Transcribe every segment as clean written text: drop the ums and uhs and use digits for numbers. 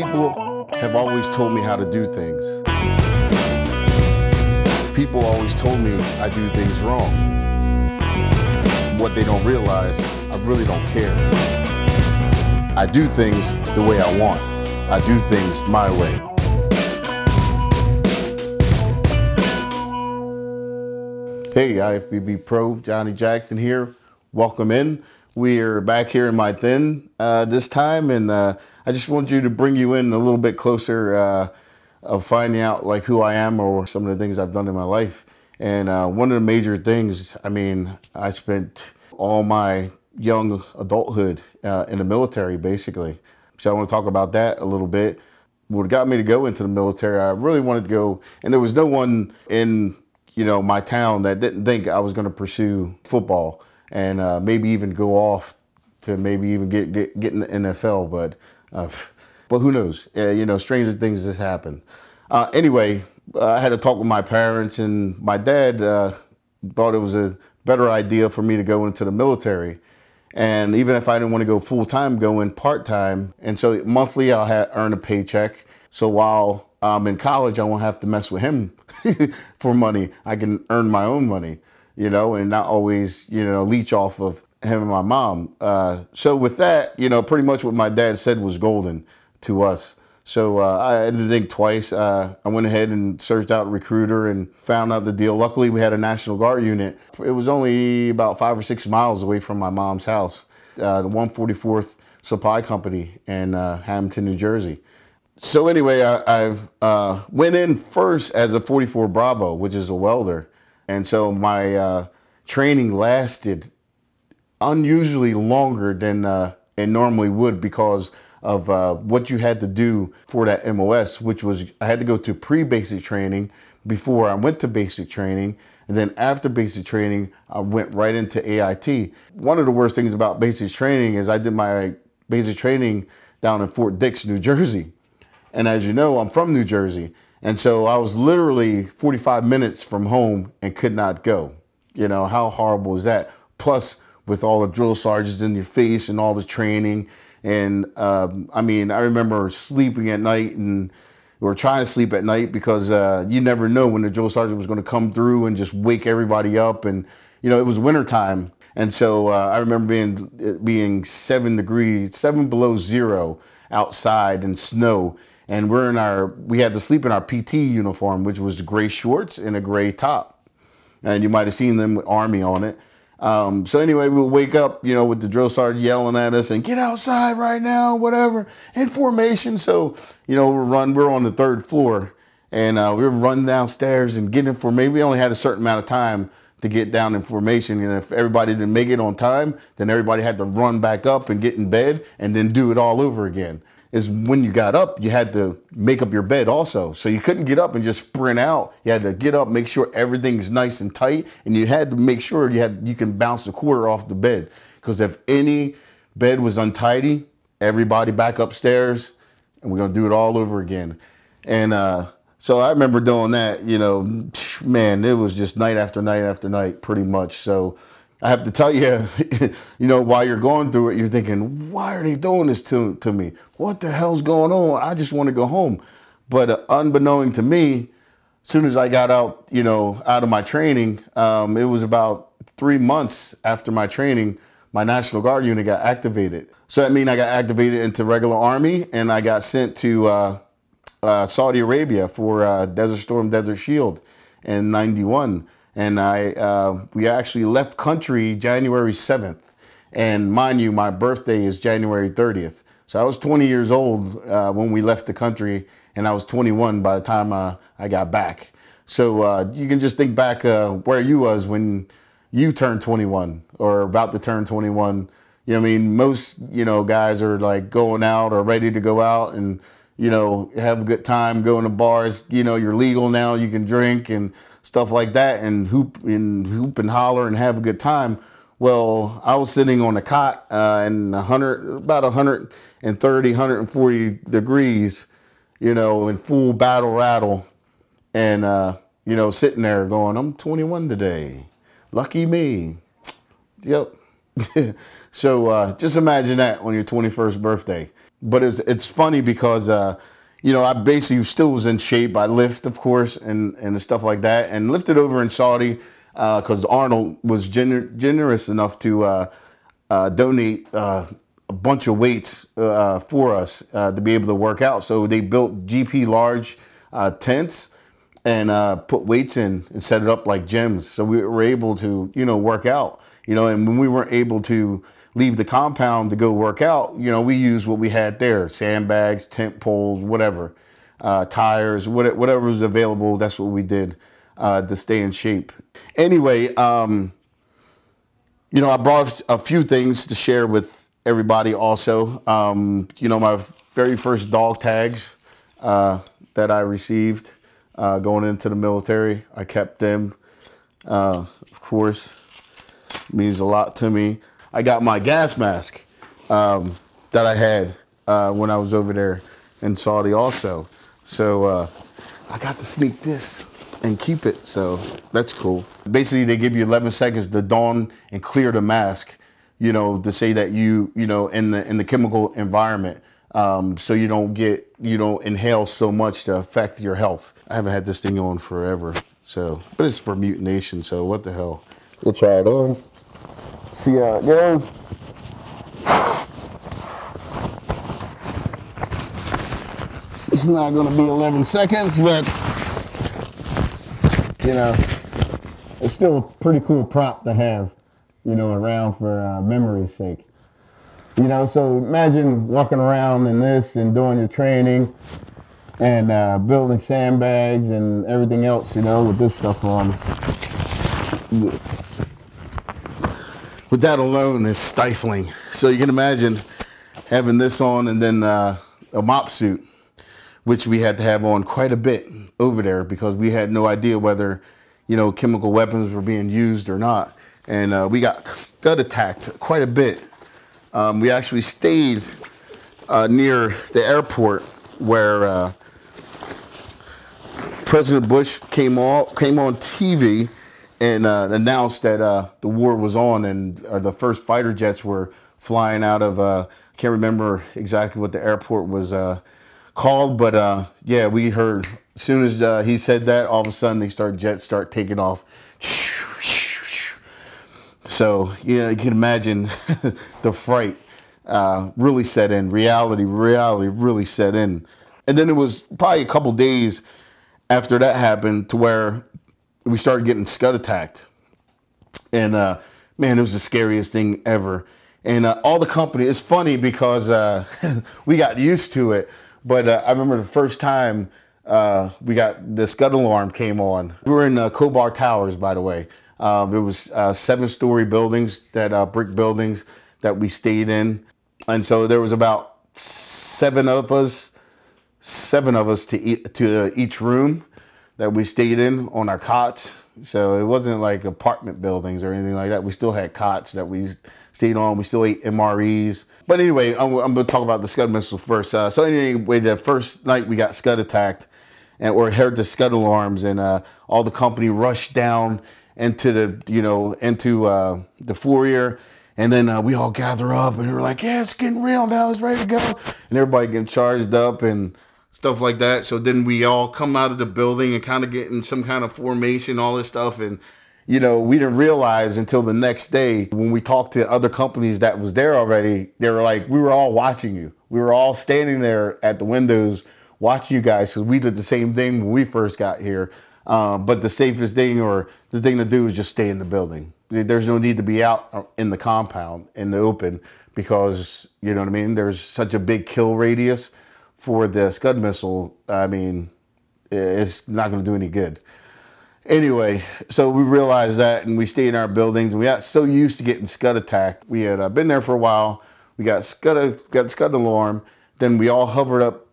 People have always told me how to do things. People always told me I do things wrong. What they don't realize, I really don't care. I do things the way I want. I do things my way. Hey, IFBB Pro, Johnny Jackson here. Welcome in. We're back here in MUTANT this time, and I just want you to bring you in a little bit closer of finding out like who I am or some of the things I've done in my life. And one of the major things, I spent all my young adulthood in the military, basically. So I want to talk about that a little bit. What got me to go into the military, I really wanted to go, and there was no one in my town that didn't think I was going to pursue football and maybe even go off to maybe even get in the NFL, but who knows? Stranger things just happen. Anyway, I had a talk with my parents, and my dad thought it was a better idea for me to go into the military. And even if I didn't want to go full-time, go in part-time. And so monthly I'll earn a paycheck. So while I'm in college, I won't have to mess with him for money. I can earn my own money, and not always, leech off of him and my mom. So with that, pretty much what my dad said was golden to us. So I had to think twice. I went ahead and searched out a recruiter and found out the deal. Luckily, we had a National Guard unit. It was only about 5 or 6 miles away from my mom's house, the 144th Supply Company in Hamilton, New Jersey. So anyway, I went in first as a 44 Bravo, which is a welder. And so my training lasted unusually longer than it normally would because of what you had to do for that MOS, which was I had to go to pre-basic training before I went to basic training. And then after basic training, I went right into AIT. One of the worst things about basic training is I did my basic training down in Fort Dix, New Jersey. And as you know, I'm from New Jersey. And so I was literally 45 minutes from home and could not go. How horrible is that? Plus, with all the drill sergeants in your face and all the training. And I remember sleeping at night or trying to sleep at night because you never know when the drill sergeant was going to come through and just wake everybody up. And, it was wintertime. And so I remember being 7 below zero outside in snow. And we had to sleep in our PT uniform, which was gray shorts and a gray top. And you might have seen them with Army on it. So anyway, we'll wake up, with the drill sergeant yelling at us and get outside right now, whatever, in formation. So, we're on the 3rd floor and we would run downstairs and get in formation. We only had a certain amount of time to get down in formation. And if everybody didn't make it on time, then everybody had to run back up and get in bed and then do it all over again. Is when you got up, you had to make up your bed also. So you couldn't get up and just sprint out. You had to get up, make sure everything's nice and tight, and you had to make sure you can bounce the quarter off the bed. Because if any bed was untidy, everybody back upstairs, and we're gonna do it all over again. And so I remember doing that, man, it was just night after night after night, pretty much. So I have to tell you, while you're going through it, you're thinking, why are they doing this to me? What the hell's going on? I just want to go home. But unbeknown to me, as soon as I got out, out of my training, it was about 3 months after my training, my National Guard unit got activated. So that means I got activated into regular Army, and I got sent to Saudi Arabia for Desert Storm, Desert Shield in '91. And we actually left country January 7th. And mind you, my birthday is January 30th. So I was 20 years old when we left the country, and I was 21 by the time I got back. So you can just think back where you was when you turned 21 or about to turn 21. Most, guys are like going out or ready to go out and, have a good time, go to bars. You're legal now, you can drink and stuff like that and hoop and holler and have a good time. Well, I was sitting on a cot in about 130, 140 degrees, in full battle rattle. And, sitting there going, I'm 21 today. Lucky me. Yep. So just imagine that on your 21st birthday. But it's funny because, you know, I basically still was in shape. I lift, of course, and stuff like that, and lifted over in Saudi because Arnold was generous enough to donate a bunch of weights for us to be able to work out. So they built GP large tents and put weights in and set it up like gyms. So we were able to, you know, work out, you know, and when we weren't able to leave the compound to go work out, you know, we used what we had there, sandbags, tent poles, whatever, tires, whatever was available. That's what we did to stay in shape. Anyway, you know, I brought a few things to share with everybody also. You know, my very first dog tags that I received going into the military, I kept them, of course, means a lot to me. I got my gas mask that I had when I was over there in Saudi also. So I got to sneak this and keep it, so that's cool. Basically, they give you 11 seconds to don and clear the mask, you know, to say that you know, in the chemical environment, so you don't inhale so much to affect your health. I haven't had this thing on forever, so, but it's for mutination, so what the hell. We'll try it on, see how it goes. It's not gonna be 11 seconds, but you know, it's still a pretty cool prop to have, you know, around for memory's sake. You know, so imagine walking around in this and doing your training and building sandbags and everything else, you know, with this stuff on. With that alone is stifling. So you can imagine having this on and then a mop suit, which we had to have on quite a bit over there because we had no idea whether, you know, chemical weapons were being used or not. And we got scud attacked quite a bit. We actually stayed near the airport where President Bush came on TV and announced that the war was on and the first fighter jets were flying out of, I can't remember exactly what the airport was called, but yeah, we heard as soon as he said that, all of a sudden jets start taking off. So yeah, you can imagine the fright really set in. Reality really set in. And then it was probably a couple days after that happened to where we started getting scud attacked. And man, it was the scariest thing ever. And all the company, it's funny because we got used to it. But I remember the first time we got the scud alarm came on. We were in Khobar Towers, by the way. There was 7-story buildings, that brick buildings that we stayed in. And so there was about seven of us to each room that we stayed in on our cots. So it wasn't like apartment buildings or anything like that. We still had cots that we stayed on. We still ate MREs. But anyway, I'm going to talk about the scud missiles first. So anyway, the first night we got scud attacked or heard the scud alarms, and all the company rushed down into the foyer. And then we all gather up and we're like, yeah, it's getting real now. It's ready to go. And everybody getting charged up and stuff like that. So then we all come out of the building and kind of get in some kind of formation, all this stuff. And, you know, we didn't realize until the next day when we talked to other companies that was there already, they were like, we were all watching you. We were all standing there at the windows watching you guys because we did the same thing when we first got here. But the safest thing or the thing to do is just stay in the building. There's no need to be out in the compound, in the open, because, you know what I mean, there's such a big kill radius for the scud missile. I mean, it's not going to do any good. Anyway, so we realized that and we stayed in our buildings. And we got so used to getting scud attacked. We had been there for a while. We got scud alarm. Then we all hovered up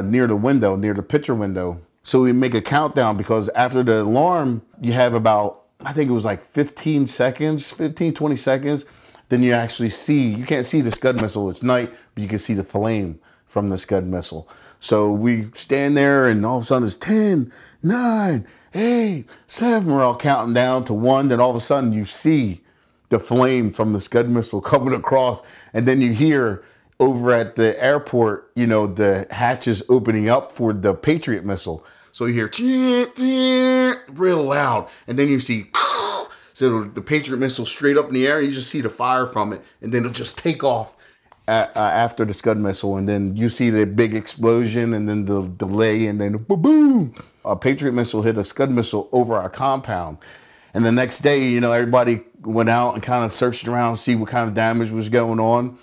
near the window, near the picture window. So we make a countdown because after the alarm, you have about, I think it was like 15 seconds, 15, 20 seconds. Then you actually see, you can't see the scud missile. It's night, but you can see the flame from the scud missile. So we stand there and all of a sudden it's 10, 9, 8, 7. We're all counting down to 1. Then all of a sudden you see the flame from the Scud missile coming across, and then you hear over at the airport, you know, the hatches opening up for the Patriot missile. So you hear real loud, and then you see so the Patriot missile straight up in the air. You just see the fire from it, and then it'll just take off after the Scud missile, and then you see the big explosion, and then the delay, and then boom! A Patriot missile hit a Scud missile over our compound. And the next day, you know, everybody went out and kind of searched around to see what kind of damage was going on.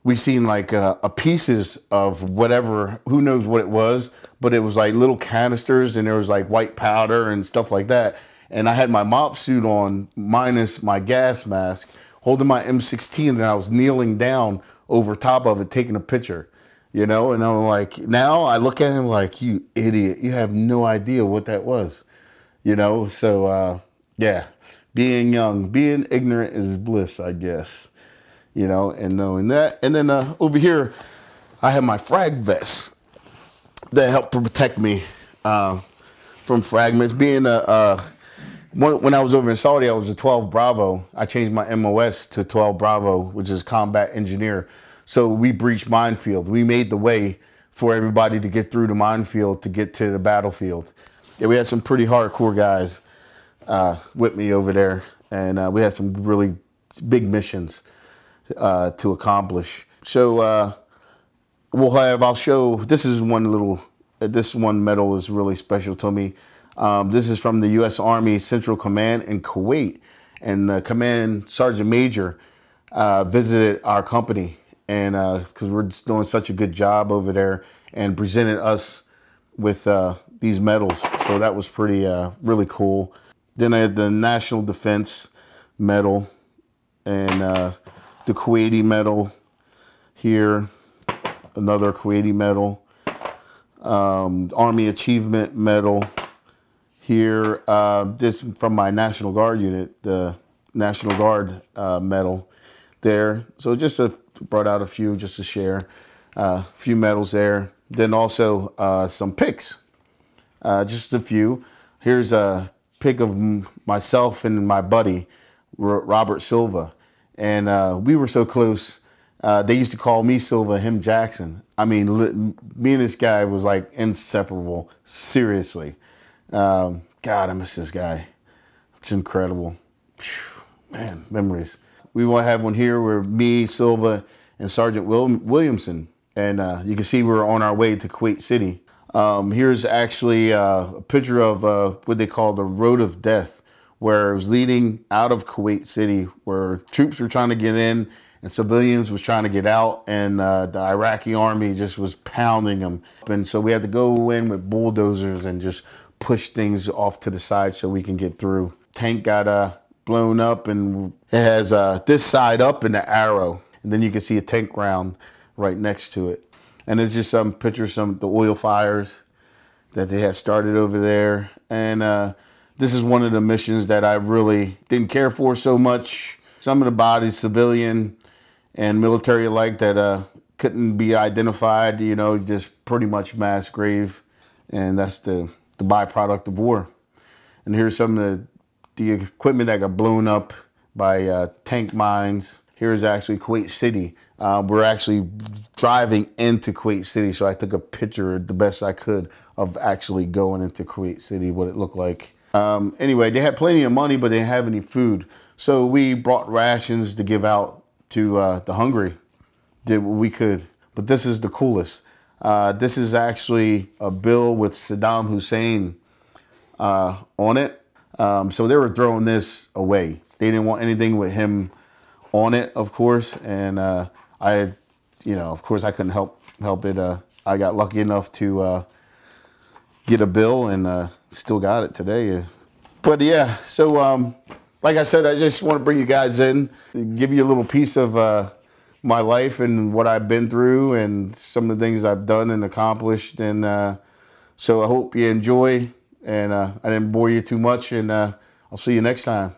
We seen like pieces of whatever, who knows what it was, but it was like little canisters, and there was like white powder and stuff like that. And I had my mop suit on minus my gas mask, holding my M16, and I was kneeling down over top of it, taking a picture, you know? And I'm like, now I look at him like, you idiot, you have no idea what that was, you know? So, yeah, being young, being ignorant is bliss, I guess. You know, and knowing that. And then over here, I have my frag vest that helped protect me from fragments. Being when I was over in Saudi, I was a 12 Bravo. I changed my MOS to 12 Bravo, which is combat engineer. So we breached minefield. We made the way for everybody to get through the minefield to get to the battlefield. Yeah, we had some pretty hardcore guys with me over there, and we had some really big missions to accomplish. So I'll show, this one medal is really special to me. This is from the U.S. Army Central Command in Kuwait, and the Command Sergeant Major visited our company, and because we're just doing such a good job over there, and presented us with these medals. So that was pretty really cool. Then I had the National Defense Medal, and the Kuwaiti medal here, another Kuwaiti medal, Army Achievement Medal here, this from my National Guard unit, the National Guard medal there. So just brought out a few just to share, a few medals there. Then also some pics, just a few. Here's a pic of myself and my buddy, Robert Silva. And we were so close. They used to call me Silva, him Jackson. I mean, me and this guy was like inseparable, seriously. God, I miss this guy. It's incredible. Whew, man, memories. We will have one here where me, Silva, and Sergeant Williamson. And you can see we're on our way to Kuwait City. Here's actually a picture of what they call the Road of Death, where it was leading out of Kuwait City, where troops were trying to get in and civilians was trying to get out, and the Iraqi army just was pounding them. And so we had to go in with bulldozers and just push things off to the side so we can get through. Tank got blown up, and it has this side up and the arrow. And then you can see a tank round right next to it. And it's just some pictures of the oil fires that they had started over there. And this is one of the missions that I really didn't care for so much. Some of the bodies, civilian and military alike, that couldn't be identified, you know, just pretty much mass grave. And that's the byproduct of war. And here's some of the equipment that got blown up by tank mines. Here's actually Kuwait City. We're actually driving into Kuwait City, so I took a picture the best I could of actually going into Kuwait City, what it looked like. Anyway, they had plenty of money, but they didn't have any food. So we brought rations to give out to the hungry. Did what we could. But this is the coolest. This is actually a bill with Saddam Hussein on it. So they were throwing this away. They didn't want anything with him on it, of course. And of course, I couldn't help it. I got lucky enough to get a bill, and still got it today. But yeah, so like I said, I just want to bring you guys in, give you a little piece of my life and what I've been through and some of the things I've done and accomplished. And so I hope you enjoy, and I didn't bore you too much, and I'll see you next time.